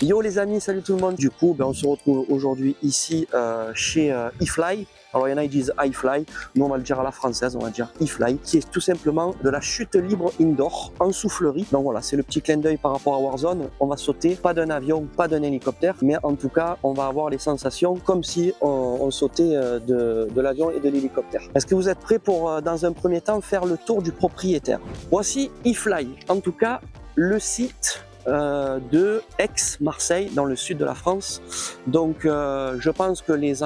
Yo les amis, salut tout le monde. Du coup, on se retrouve aujourd'hui ici chez eFly. Alors il y en a qui disent iFly, nous on va le dire à la française, on va dire eFly, qui est tout simplement de la chute libre indoor en soufflerie. Donc voilà, c'est le petit clin d'œil par rapport à Warzone. On va sauter, pas d'un avion, pas d'un hélicoptère, mais en tout cas, on va avoir les sensations comme si on sautait de l'avion et de l'hélicoptère. Est-ce que vous êtes prêts pour, dans un premier temps, faire le tour du propriétaire? Voici eFly, en tout cas, le site de Aix-Marseille dans le sud de la France. Donc je pense que les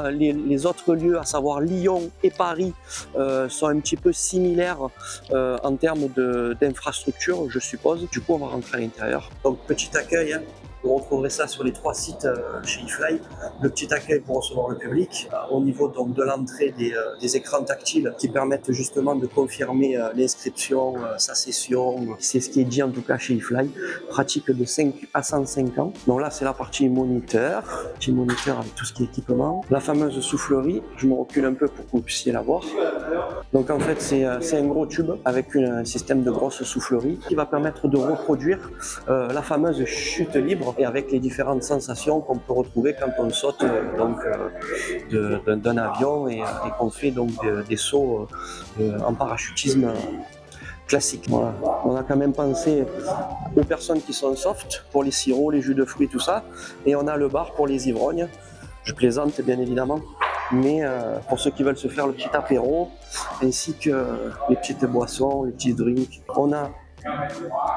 autres lieux, à savoir Lyon et Paris, sont un petit peu similaires en termes d'infrastructure, je suppose. Du coup, on va rentrer à l'intérieur. Donc petit accueil, hein. Vous retrouverez ça sur les 3 sites chez eFly. Le petit accueil pour recevoir le public. Au niveau donc de l'entrée des écrans tactiles qui permettent justement de confirmer l'inscription, sa session. C'est ce qui est dit en tout cas chez eFly. Pratique de 5 à 105 ans. Donc là, c'est la partie moniteur. Petit moniteur avec tout ce qui est équipement. La fameuse soufflerie. Je me recule un peu pour que vous puissiez la voir. Donc en fait, c'est un gros tube avec un système de grosse soufflerie qui va permettre de reproduire la fameuse chute libre et avec les différentes sensations qu'on peut retrouver quand on saute d'un avion et qu'on fait donc des sauts en parachutisme classique. Voilà. On a quand même pensé aux personnes qui sont soft pour les sirops, les jus de fruits, tout ça, et on a le bar pour les ivrognes. Je plaisante bien évidemment, mais pour ceux qui veulent se faire le petit apéro, ainsi que les petites boissons, les petits drinks, on a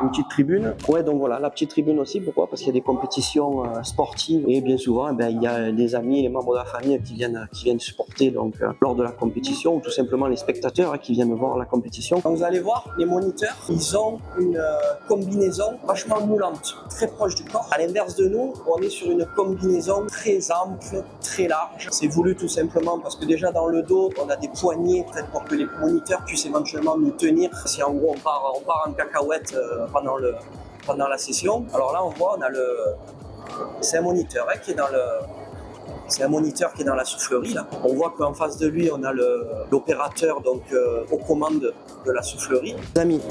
une petite tribune. Ouais, donc voilà, la petite tribune aussi, pourquoi? Parce qu'il y a des compétitions sportives et bien souvent, il y a des amis, les membres de la famille qui viennent supporter donc, lors de la compétition ou tout simplement les spectateurs qui viennent voir la compétition. Donc, vous allez voir, les moniteurs, ils ont une combinaison vachement moulante, très proche du corps. À l'inverse de nous, on est sur une combinaison très ample, très large. C'est voulu tout simplement parce que déjà dans le dos, on a des poignées peut-être pour que les moniteurs puissent éventuellement nous tenir si en gros on part en cacahuète pendant la session. Alors là, on voit, c'est un moniteur qui est dans c'est un moniteur qui est dans la soufflerie là. On voit qu'en face de lui, on a l'opérateur donc aux commandes de la soufflerie. Les amis,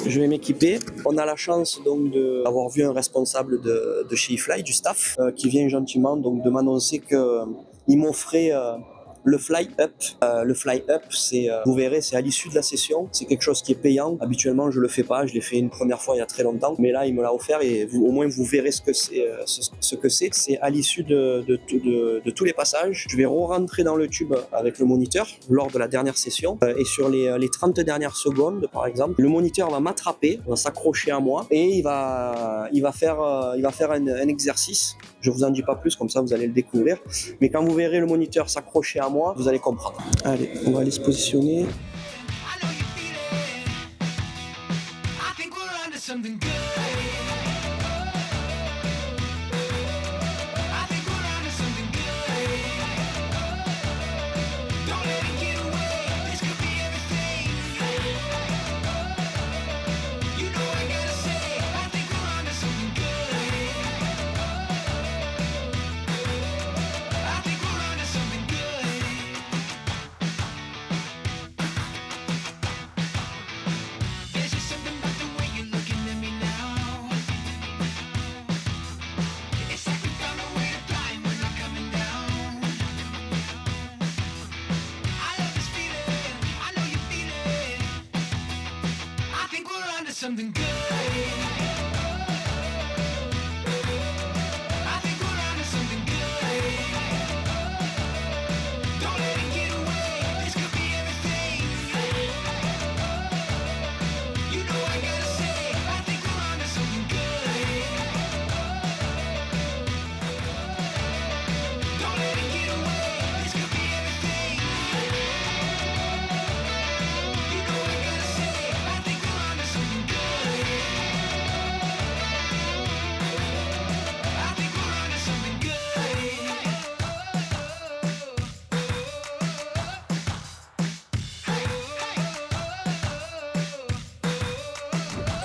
je vais m'équiper. On a la chance donc d'avoir vu un responsable de chez eFly, du staff, qui vient gentiment donc de m'annoncer qu'il m'offrait le fly up. Le fly up, vous verrez, c'est à l'issue de la session. C'est quelque chose qui est payant. Habituellement, je le fais pas. Je l'ai fait une première fois il y a très longtemps, mais là, il me l'a offert et au moins vous verrez ce que c'est. C'est à l'issue de tous les passages. Je vais re-rentrer dans le tube avec le moniteur lors de la dernière session et sur les 30 dernières secondes, par exemple, le moniteur va m'attraper, va s'accrocher à moi et il va faire un exercice. Je vous en dis pas plus, comme ça vous allez le découvrir. Mais quand vous verrez le moniteur s'accrocher à moi, vous allez comprendre. Allez, on va aller se positionner. Something good.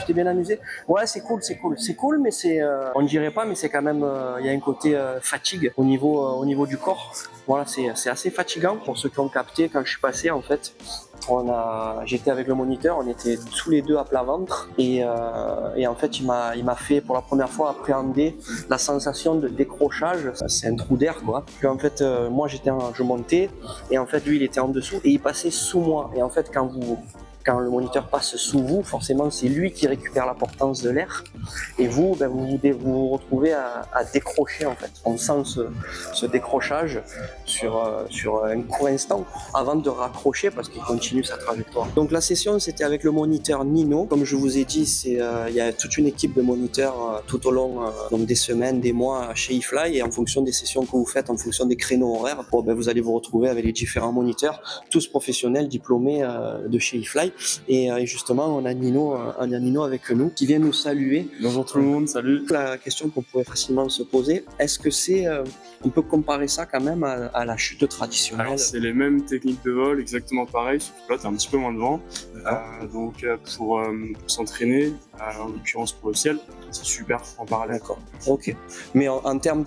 T'es bien amusé? Ouais, c'est cool, mais on dirait pas, mais c'est quand même, il y a un côté fatigue au niveau du corps. Voilà, c'est assez fatigant pour ceux qui ont capté quand je suis passé en fait. J'étais avec le moniteur, on était tous les deux à plat ventre et en fait il m'a fait pour la première fois appréhender la sensation de décrochage. C'est un trou d'air quoi. Puis en fait moi je montais et en fait lui il était en dessous et il passait sous moi. Et en fait quand le moniteur passe sous vous, forcément c'est lui qui récupère la portance de l'air et vous, vous retrouvez à décrocher en fait. On sent ce décrochage sur un court instant avant de raccrocher parce qu'il continue sa trajectoire. Donc la session c'était avec le moniteur Nino. Comme je vous ai dit, il y a toute une équipe de moniteurs tout au long donc des semaines, des mois chez eFly et en fonction des sessions que vous faites, en fonction des créneaux horaires, vous allez vous retrouver avec les différents moniteurs, tous professionnels diplômés de chez eFly. Et justement, on a Nino avec nous qui vient nous saluer. Bonjour tout le monde, salut. La question qu'on pourrait facilement se poser, est-ce que on peut comparer ça quand même à la chute traditionnelle? Alors c'est les mêmes techniques de vol, exactement pareil, sauf que là t'as un petit peu moins de vent. Donc pour s'entraîner, en l'occurrence pour le ciel, c'est super en parallèle. D'accord, ok. Mais en termes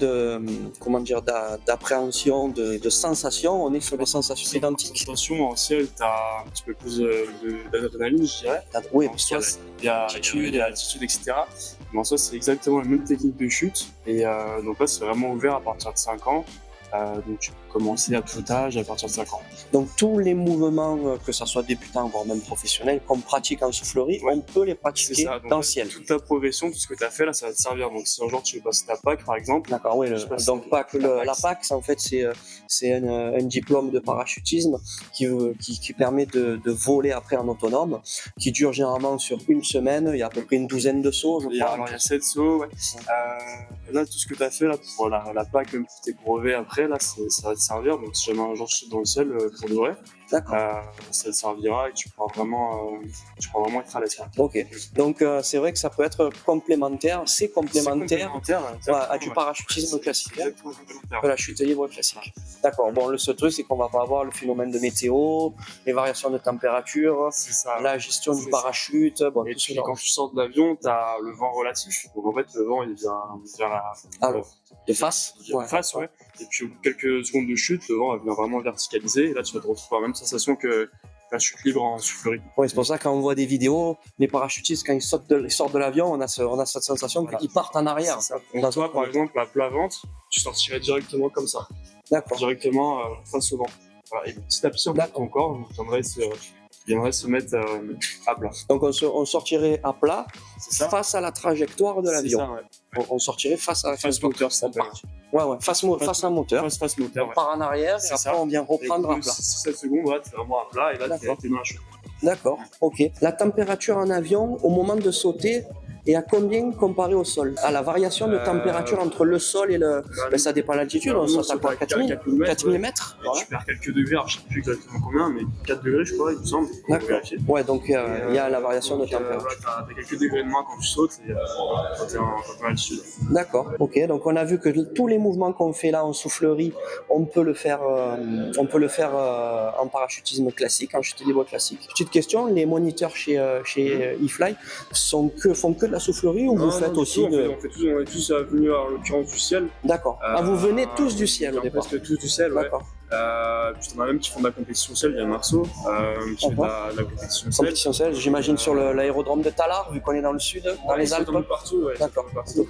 d'appréhension, de sensation, on est sur des sensations identiques. Sensation en ciel, t'as un petit peu plus d'adrénaline, je dirais. Oui, parce qu'il y a l'altitude, etc. Mais en soi, c'est exactement la même technique de chute. Et donc là, c'est vraiment ouvert à partir de 5 ans. Donc tu peux commencer à tout âge à partir de 5 ans. Donc tous les mouvements, que ce soit débutant voire même professionnel, qu'on pratique en soufflerie, on peut les pratiquer dans le ciel. Toute ta progression, tout ce que tu as fait là, ça va te servir. Donc si un jour tu veux passer ta PAC par exemple. D'accord, oui. Donc la PAC, en fait, c'est un diplôme de parachutisme qui permet de voler après en autonome, qui dure généralement sur une semaine. Il y a à peu près une douzaine de sauts, je crois. Alors il y a 7 sauts, ouais. Là, tout ce que tu as fait là pour la PAC, même pour tes brevets après, là, ça va te servir. Donc si jamais un jour tu sautes dans le ciel pour de vrai, ça te servira et tu pourras vraiment être à l'aise. Ok. Donc c'est vrai que ça peut être complémentaire. C'est complémentaire à du parachutisme classique. Exactement complémentaire. De la chute libre classique. D'accord. Bon, le seul truc, c'est qu'on va pas avoir le phénomène de météo, les variations de température, la gestion du parachute. Bon, et puis quand tu sors de l'avion, tu as le vent relatif. Donc en fait, le vent il vient de face. De face, ouais. Et puis au bout de quelques secondes de chute, le vent va venir vraiment verticaliser. Et là, tu vas te retrouver la même sensation que la chute libre en soufflerie. Oui, c'est pour ça que quand on voit des vidéos, les parachutistes, quand ils sortent de l'avion, on a cette sensation qu'ils partent en arrière. Donc toi, par exemple, à plat ventre, tu sortirais directement comme ça. D'accord. Directement face au vent. Voilà. Et petit à petit, en fait, ton corps viendrait se mettre à plat. Donc on sortirait à plat face à la trajectoire de l'avion. C'est ça, ouais. On sortirait face à la face moteur, ça s'appelle. Face à un moteur. Face moteur. On part en arrière et après on vient reprendre à plat. 7 secondes, là, t'es vraiment à plat et là, t'es dans la chute. D'accord, ok. La température en avion, au moment de sauter, est à combien comparé au sol? À la variation de température entre le sol et le... ça dépend de l'altitude, on saute à quoi? 4000 mètres? Tu perds quelques degrés, alors je sais plus exactement combien, mais 4 degrés je crois, il me semble. D'accord. Ouais, donc il y a la variation de température. T'as quelques degrés de moins quand tu sautes et quand t'es en altitude. D'accord, ok. Donc on a vu que tous les mouvements qu'on fait là en soufflerie, on peut le faire en parachutisme classique, en chute libre classique. Petite question, les moniteurs chez eFly font que de la soufflerie ou vous faites aussi on est tous venus en l'occurrence du ciel. D'accord. Vous venez tous du ciel au départ. Presque tous du ciel, ouais. D'accord. Puis t'en as même qui font de la compétition ciel, il y a Marceau qui fait de la compétition ciel. Compétition ciel, j'imagine sur l'aérodrome de Tallard, vu qu'on est dans le sud, dans les Alpes. Partout, ouais. D'accord, partout.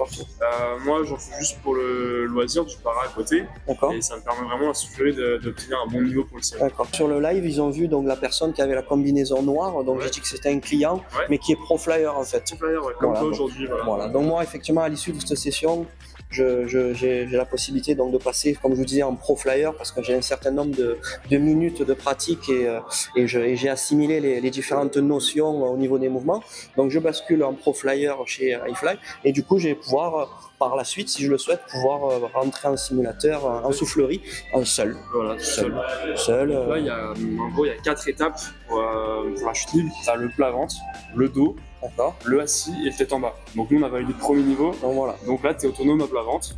Moi j'en fais juste pour le loisir, du para à côté. D'accord. Et ça me permet vraiment à souffler d'obtenir un bon niveau pour le ciel. D'accord. Sur le live, ils ont vu donc la personne qui avait la combinaison noire, donc j'ai dit que c'était un client, mais qui est pro flyer en fait. Pro flyer, ouais, comme toi aujourd'hui. Voilà. Donc moi effectivement à l'issue de cette session, j'ai la possibilité donc de passer, comme je vous disais, en pro flyer parce que j'ai un certain nombre de minutes de pratique et j'ai assimilé les différentes notions au niveau des mouvements. Donc je bascule en pro flyer chez eFly et du coup je vais pouvoir par la suite, si je le souhaite, pouvoir rentrer en simulateur, en soufflerie, en seul. Voilà, seul. Là, en gros, il y a 4 étapes pour la chute libre. Tu as le plat ventre, le dos, D'accord. le assis et le tête en bas. Donc nous on a validé le premier niveau. Donc voilà. Donc là tu es autonome à plat ventre.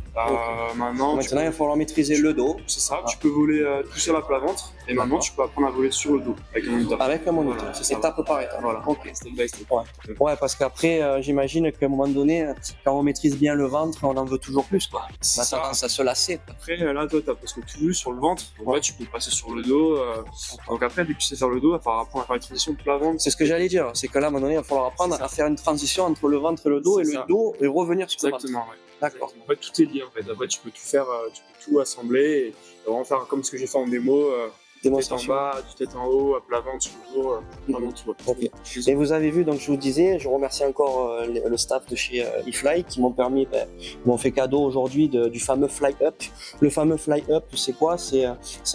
Maintenant il va falloir maîtriser le dos. C'est ça, tu peux voler tout seul à plat ventre et maintenant tu peux apprendre à voler sur le dos avec le moniteur. Avec le moniteur, voilà, c'est ça. Étape par étape. Voilà, ok. Step by step. Ouais, parce qu'après, j'imagine qu'à un moment donné, quand on maîtrise bien le ventre, on en veut toujours plus, quoi. On a tendance à se lasser. Après, là, toi, t'as presque tout vu sur le ventre. Donc là, tu peux passer sur le dos. Donc après, dès que tu sais faire le dos, il va falloir apprendre à faire une transition de plat ventre. C'est ce que j'allais dire. C'est que là, à un moment donné, il va falloir apprendre à faire une transition entre le ventre et le dos, et le dos, et revenir sur le ventre. Exactement, ouais. D'accord. En fait, tout est lié, en fait. Après, tu peux tout faire, tu peux tout assembler et vraiment faire comme ce que j'ai fait en démo. Tête en bas, du tête en haut, à plat ventre, sur le dos, vraiment tout. Ok. Et vous avez vu, donc je vous disais, je remercie encore le staff de chez eFly qui m'ont permis, m'ont fait cadeau aujourd'hui du fameux Fly Up. Le fameux Fly Up, c'est quoi? C'est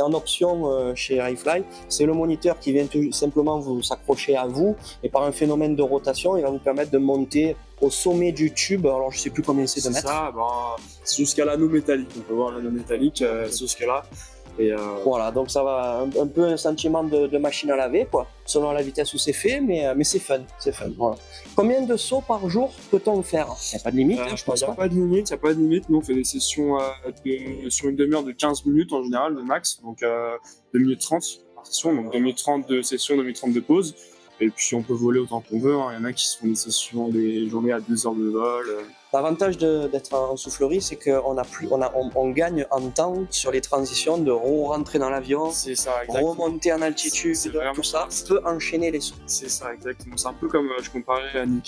en option chez eFly. C'est le moniteur qui vient simplement vous s'accrocher à vous et par un phénomène de rotation, il va vous permettre de monter au sommet du tube. Alors je sais plus combien c'est de mètres. C'est ça, c'est jusqu'à l'anneau métallique. On peut voir l'anneau métallique, c'est jusqu'à là. Et voilà, donc ça va un peu un sentiment de machine à laver, quoi, selon la vitesse où c'est fait, mais c'est fun, voilà. Combien de sauts par jour peut-on faire? Il n'y a pas de limite, je pense. Il n'y a pas de limite, Nous, on fait des sessions sur une demi-heure de 15 minutes en général, de max, donc 2 minutes 30 par session, donc 2 minutes 30 de session, 2 minutes 30 de pause. Et puis on peut voler autant qu'on veut, Il y en a qui se font des sessions, des journées à 2 heures de vol. L'avantage d'être en soufflerie, c'est qu'on gagne en temps sur les transitions de rentrer dans l'avion, remonter en altitude, tout ça, peut enchaîner les sauts. C'est ça, exactement. C'est un peu comme je comparais à une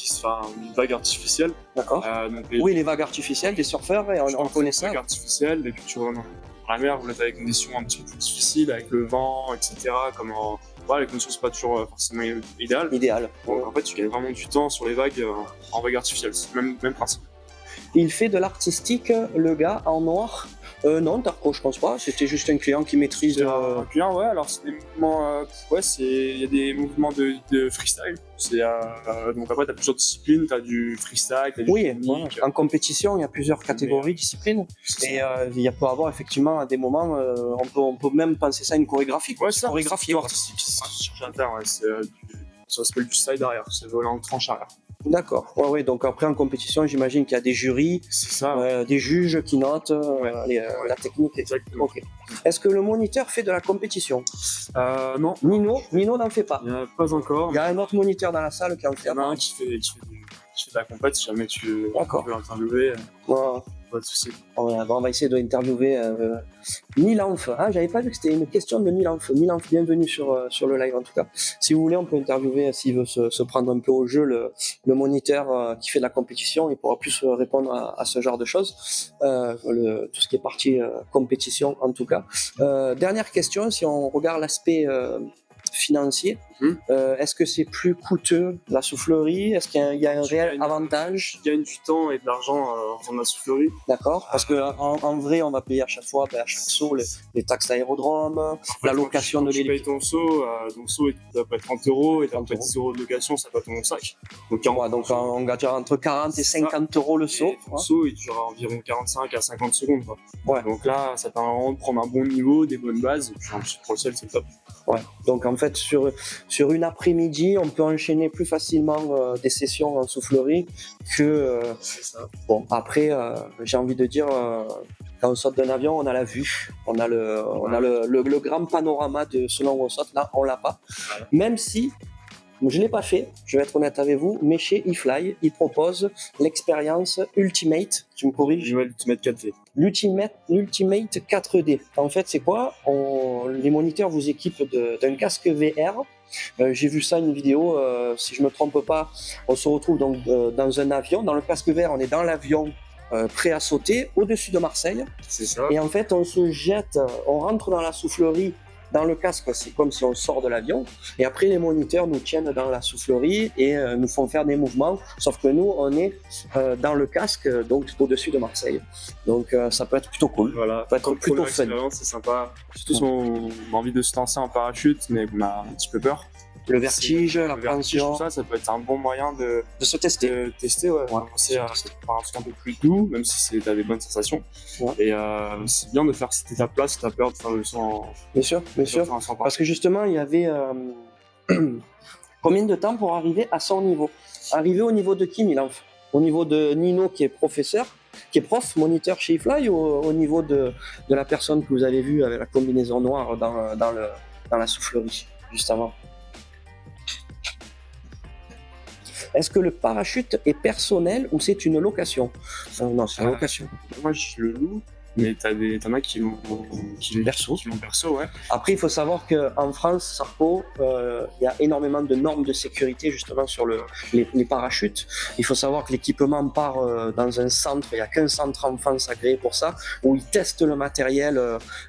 vague artificielle. D'accord. Oui, les vagues artificielles, des surfeurs, on connaît ça. Les vagues artificielles, et puis tu vois, dans la mer, vous êtes avec des conditions un petit peu plus difficiles, avec le vent, etc. Les conditions sont pas toujours forcément idéales. Donc en fait, tu gagnes vraiment du temps sur les vagues en vagues artificielles. C'est le même principe. Il fait de l'artistique, le gars, en noir. Non, Tarko, je pense pas. C'était juste un client qui maîtrise. Un client, ouais. Alors c'est des mouvements, il y a des mouvements de freestyle. Donc après, t'as plusieurs disciplines. T'as du freestyle, t'as du technique. En compétition, il y a plusieurs catégories, disciplines. Et il peut y avoir effectivement à des moments, on peut même penser ça à une chorégraphie. Ouais, c'est chorégraphie artistique. Ça s'appelle du side arrière. C'est voler en tranche arrière. D'accord. Ouais. Donc après en compétition, j'imagine qu'il y a des jurys, des juges qui notent la technique. Exactement. Okay. Est-ce que le moniteur fait de la compétition? Non. Nino n'en fait pas. Pas encore. Il y a un autre moniteur dans la salle qui en fait. Il y en a un qui fait de la compète si jamais tu veux l'interviewer. Pas de souci. On va essayer d'interviewer Milanf. J'avais pas vu que c'était une question de Milanf. Milanf, bienvenue sur le live en tout cas. Si vous voulez, on peut interviewer s'il veut se prendre un peu au jeu le moniteur qui fait de la compétition. Il pourra plus répondre à ce genre de choses. Tout ce qui est partie compétition en tout cas. Dernière question, si on regarde l'aspect financier, est-ce que c'est plus coûteux la soufflerie? Est-ce qu'il y a un réel avantage? Tu gagnes du temps et de l'argent en faisant de la soufflerie. D'accord, parce qu'en vrai, on va payer à chaque fois, à chaque saut, les taxes d'aérodrome, la location de l'hélicoptère. Tu payes ton saut, ça peut être 30 €, et après 10 € de location, ça peut être ton sac. Donc on gagnera entre 40 et 50 € le saut. Ton saut, il durera environ 45 à 50 secondes. Donc là, ça permet vraiment de prendre un bon niveau, des bonnes bases, et puis ensuite pour le ciel, c'est top. Donc en fait, sur une après-midi, on peut enchaîner plus facilement des sessions en soufflerie que... après, j'ai envie de dire, quand on saute d'un avion, on a la vue, on a le grand panorama de selon où on saute. Là, on l'a pas. Même si, je ne l'ai pas fait, je vais être honnête avec vous, mais chez eFly, ils proposent l'expérience Ultimate, tu me corriges? L'Ultimate 4D. L'Ultimate 4D. En fait, c'est quoi? Les moniteurs vous équipent d'un casque VR. J'ai vu ça, une vidéo, si je me trompe pas, on se retrouve donc dans un avion. Dans le casque VR, on est dans l'avion prêt à sauter au-dessus de Marseille. C'est ça. Et en fait, on se jette, on rentre dans la soufflerie. Dans le casque, c'est comme si on sort de l'avion. Et après, les moniteurs nous tiennent dans la soufflerie et nous font faire des mouvements. Sauf que nous, on est dans le casque, donc au-dessus de Marseille. Donc, ça peut être plutôt cool. Voilà. Ça peut être plutôt fun. C'est sympa. Surtout on a envie de se lancer en parachute, mais on a un petit peu peur. Le vertige, l'appréhension. Ça peut être un bon moyen de se tester. C'est un truc un peu plus doux, même si tu as des bonnes sensations. Et c'est bien de faire cette étape-là si tu as peur de faire le son. Bien sûr. Parce que justement, il y avait combien de temps pour arriver à son niveau? Arrivé au niveau de qui, Milanf? Au niveau de Nino qui est professeur, qui est prof, moniteur chez iFly, ou au niveau de la personne que vous avez vue avec la combinaison noire dans la soufflerie, juste avant? Est-ce que le parachute est personnel ou c'est une location? Non, c'est une location. Moi, je le loue, mais t'en as qui l'ont perso, ouais. Après, il faut savoir qu'en France, Sarco, il y a énormément de normes de sécurité justement sur les parachutes. Il faut savoir que l'équipement part dans un centre, il n'y a qu'un centre en France agréé pour ça, où ils testent le matériel,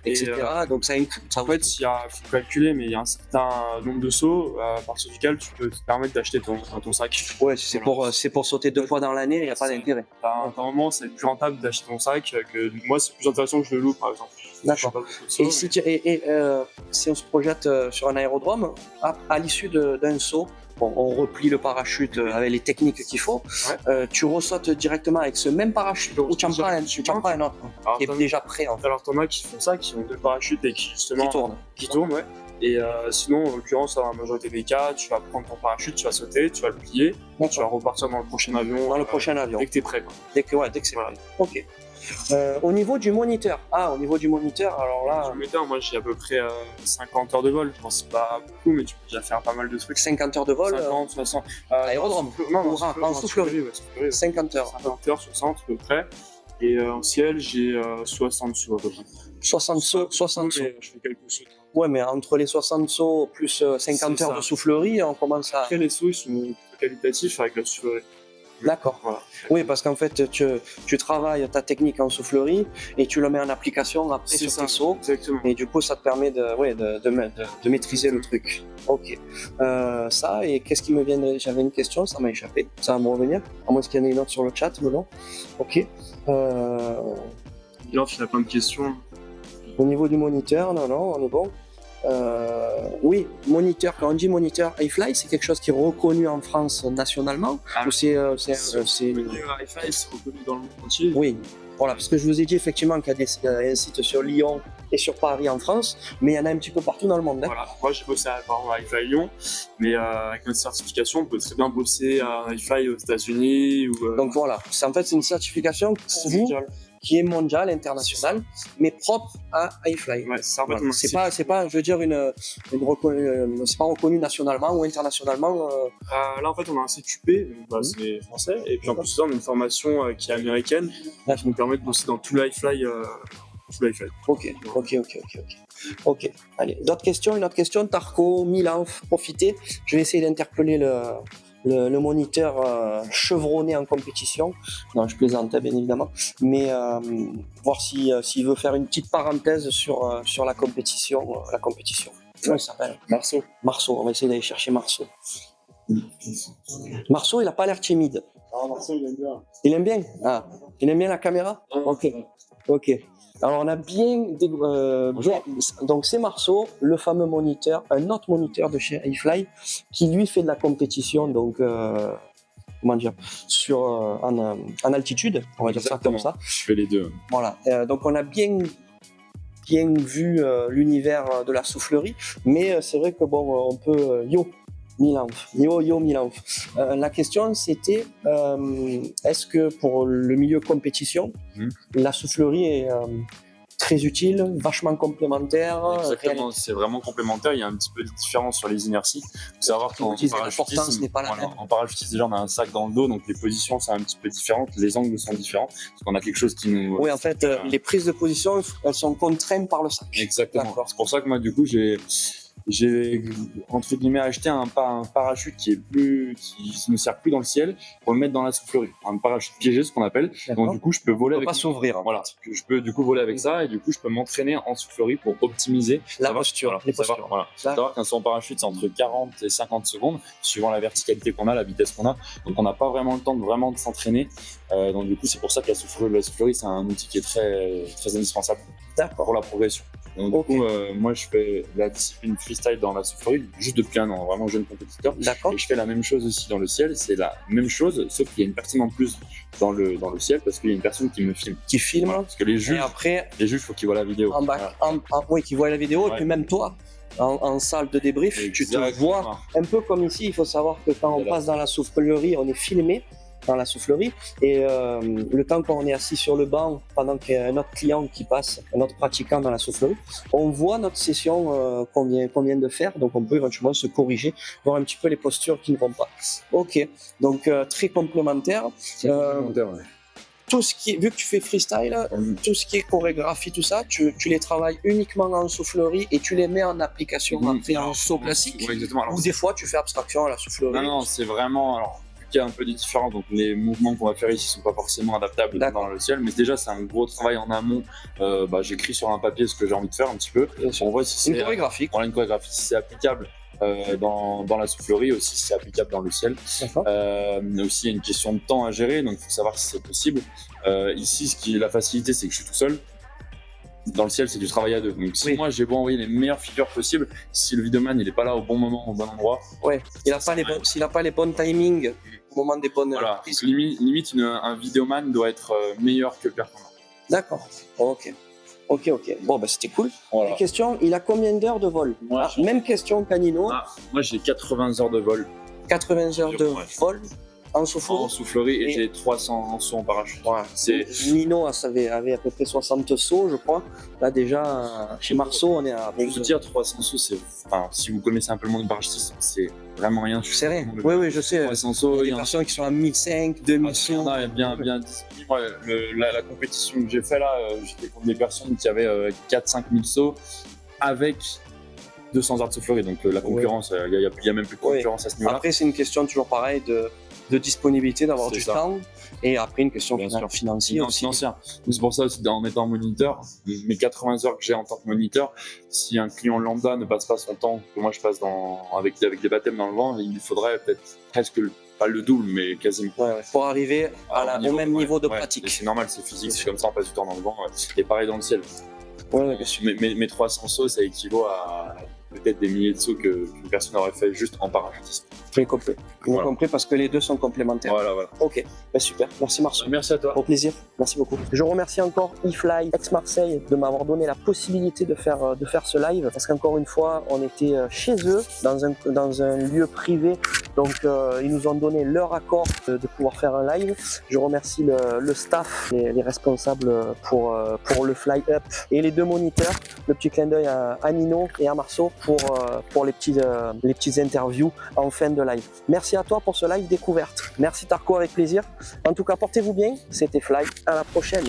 etc. Donc ça en fait, il faut calculer, mais il y a un certain nombre de sauts à partir duquel tu peux te permettre d'acheter ton sac. Ouais, c'est pour sauter 2 fois dans l'année, il n'y a pas d'intérêt. À un moment, c'est plus rentable d'acheter ton sac que moi, c'est plus intéressant que je le loue, par exemple. D'accord. Et si on se projette sur un aérodrome, à l'issue d'un saut, on replie le parachute avec les techniques qu'il faut, tu ressautes directement avec ce même parachute ou tu en prends un autre qui est déjà prêt. En fait. Alors, t'en as qui font ça, qui ont 2 parachutes et qui justement qui tournent, ouais. Et sinon, en l'occurrence, dans la majorité des cas, tu vas prendre ton parachute, tu vas sauter, tu vas le plier, tu vas repartir dans le prochain avion. Dès que t'es prêt, quoi. Dès que c'est prêt. Ok. Au niveau du moniteur, alors là... Du moniteur, moi j'ai à peu près 50 heures de vol. Je pense pas beaucoup, mais tu peux déjà faire pas mal de trucs. 50 heures de vol 50, 60. Aérodrome. En soufflerie. 50 heures. 50 heures, 60 à peu près. Et en ciel, j'ai 60 sauts à peu près. 60 sauts. Je fais quelques sauts. Ouais, mais entre les 60 sauts plus 50 heures de soufflerie, on commence à... Après, les sauts, ils sont qualitatifs avec la soufflerie. D'accord. Voilà. Oui, parce qu'en fait, tu travailles ta technique en soufflerie et tu le mets en application après sur tes sauts. Exactement. Et du coup, ça te permet de maîtriser le truc. Ok. Ça, et qu'est-ce qui me vient de... J'avais une question, ça m'a échappé. Ça va me revenir. À moins qu'il y en ait une autre sur le chat, mais non. Ok. Il a plein de questions. Au niveau du moniteur, non, on est bon. Oui, moniteur, quand on dit moniteur iFly, c'est quelque chose qui est reconnu en France nationalement ou c'est iFly, c'est reconnu dans le monde entier. Oui, voilà, parce que je vous ai dit effectivement qu'il y a un site sur Lyon et sur Paris en France, mais il y en a un petit peu partout dans le monde. Hein. Voilà, moi j'ai bossé par exemple à iFly Lyon, mais avec notre certification, on peut très bien bosser à iFly aux États-Unis. Donc voilà, c'est une certification pour vous qui est mondiale, internationale, mais propre à iFly. Ouais, c'est pas, je veux dire, c'est pas reconnu nationalement ou internationalement. Là, en fait, on a un CQP, donc, c'est français, et puis en plus, on a une formation qui est américaine, qui nous permet de bosser dans tout l'iFly. Ok. Allez, d'autres questions, une autre question, Tarko, Milan, profitez. Je vais essayer d'interpeller le moniteur chevronné en compétition. Non, je plaisante, bien évidemment. Mais voir s'il veut faire une petite parenthèse sur la compétition. Comment il s'appelle? Marceau, on va essayer d'aller chercher Marceau. Marceau, il n'a pas l'air timide. Ah, Marceau, il aime bien. Il aime bien? Ah, il aime bien la caméra? Ok. Alors on a bien... donc c'est Marceau, le fameux moniteur, un autre moniteur de chez iFly, qui lui fait de la compétition, donc comment dire, en altitude, on va dire ça comme ça. Je fais les deux. Voilà, donc on a bien vu l'univers de la soufflerie, mais c'est vrai que bon, on peut... Milan. La question c'était est-ce que pour le milieu compétition, la soufflerie est très utile, vachement complémentaire? Exactement, c'est vraiment complémentaire. Il y a un petit peu de différence sur les inerties. Il faut savoir qu'en parachutisme, déjà on a un sac dans le dos, donc les positions sont un petit peu différentes, les angles sont différents, parce qu'on a quelque chose qui nous... Oui, en fait, les prises de position, elles sont contraintes par le sac. Exactement. C'est pour ça que moi, du coup, j'ai entre guillemets acheté un parachute qui ne sert plus dans le ciel pour le mettre dans la soufflerie, un parachute piégé, ce qu'on appelle. Donc du coup je peux voler avec, pas s'ouvrir. Voilà, je peux du coup voler avec ça et du coup je peux m'entraîner en soufflerie pour optimiser la posture. Savoir qu'un saut en parachute c'est entre 40 et 50 secondes suivant la verticalité qu'on a, la vitesse qu'on a, donc on n'a pas vraiment le temps de s'entraîner, donc du coup c'est pour ça que la soufflerie c'est un outil qui est très, très indispensable pour la progression. Donc du coup, moi je fais la discipline freestyle dans la soufflerie juste depuis un an, vraiment jeune compétiteur. Et je fais la même chose aussi dans le ciel, c'est la même chose, sauf qu'il y a une personne en plus dans le ciel parce qu'il y a une personne qui me filme. Qui filme, parce que les juges, faut qu'ils voient la vidéo. Oui, qu'ils voient la vidéo, et puis même toi. en salle de débrief, tu te vois un peu comme ici. Il faut savoir que quand on passe dans la soufflerie, on est filmé dans la soufflerie et le temps qu'on est assis sur le banc pendant qu'il y a un autre client qui passe, un autre pratiquant dans la soufflerie, on voit notre session qu'on vient de faire, donc on peut éventuellement se corriger, voir un petit peu les postures qui ne vont pas. Ok, donc très complémentaire. Tout ce qui, vu que tu fais freestyle, tout ce qui est chorégraphie, tout ça, tu les travailles uniquement en soufflerie et tu les mets en application après en saut classique. Ouais, exactement. Ou des fois tu fais abstraction à la soufflerie. Non, c'est vraiment. Alors, il y a un peu des différences, donc les mouvements qu'on va faire ici sont pas forcément adaptables dans le ciel, mais déjà c'est un gros travail en amont. J'écris sur un papier ce que j'ai envie de faire un petit peu. On voit si c'est une chorégraphie. Voilà, une chorégraphie, si c'est applicable dans la soufflerie, aussi si c'est applicable dans le ciel. Mais aussi il y a une question de temps à gérer, donc il faut savoir si c'est possible. Ici, la facilité, c'est que je suis tout seul. Dans le ciel, c'est du travail à deux. Donc si moi j'ai beau envoyer les meilleures figures possibles, si le vidéoman il est pas là au bon moment, au bon endroit, s'il n'a pas les bons timings au moment des bonnes prises. Limite un vidéoman doit être meilleur que le performant. D'accord. Ok. Bon, c'était cool. Voilà. Question, il a combien d'heures de vol? Même question qu'Anino. Moi j'ai 80 heures de vol. 80 heures de vol en soufflerie. En soufflerie et j'ai 300 sauts en parachute. Nino avait à peu près 60 sauts, je crois. Là déjà, chez Marceau, on est à... Je veux dire, 300 sauts, si vous connaissez un peu le monde du parachutisme, c'est vraiment rien. C'est rien. Oui, je sais. 300 sauts, il y a des personnes qui sont à 1500, 2000 sauts. Non, il y a bien 10 000. Moi, la compétition que j'ai fait là, j'étais contre des personnes qui avaient 4-5 000 sauts avec 200 heures de soufflerie. Donc la concurrence, il y a même plus de concurrence à ce niveau-là. Après, c'est une question toujours pareille de disponibilité, d'avoir du temps, et après une question financière. C'est pour ça aussi, en étant moniteur, mes 80 heures que j'ai en tant que moniteur, si un client lambda ne passe pas son temps que moi je passe avec des baptêmes dans le vent, il faudrait peut-être presque pas le double, mais quasiment. Pour arriver au même niveau de pratique. C'est normal, c'est physique, c'est comme ça, on passe du temps dans le vent, et pareil dans le ciel. Mes 300 sauts, ça équivaut à peut-être des milliers de sauts qu'une personne aurait fait juste en parachutisme. J'ai compris. Compris parce que les deux sont complémentaires. Voilà. Ok, super. Merci Marceau. Merci à toi. Au plaisir. Merci beaucoup. Je remercie encore eFly Aix-Marseille de m'avoir donné la possibilité de faire ce live parce qu'encore une fois, on était chez eux dans un lieu privé. Donc ils nous ont donné leur accord de pouvoir faire un live. Je remercie le staff, les responsables pour le fly up et les deux moniteurs. Le petit clin d'œil à Nino et à Marceau pour les petites interviews en fin de live. Merci à toi pour ce live découverte. Merci Tarko, avec plaisir. En tout cas, portez-vous bien. C'était Fly. À la prochaine.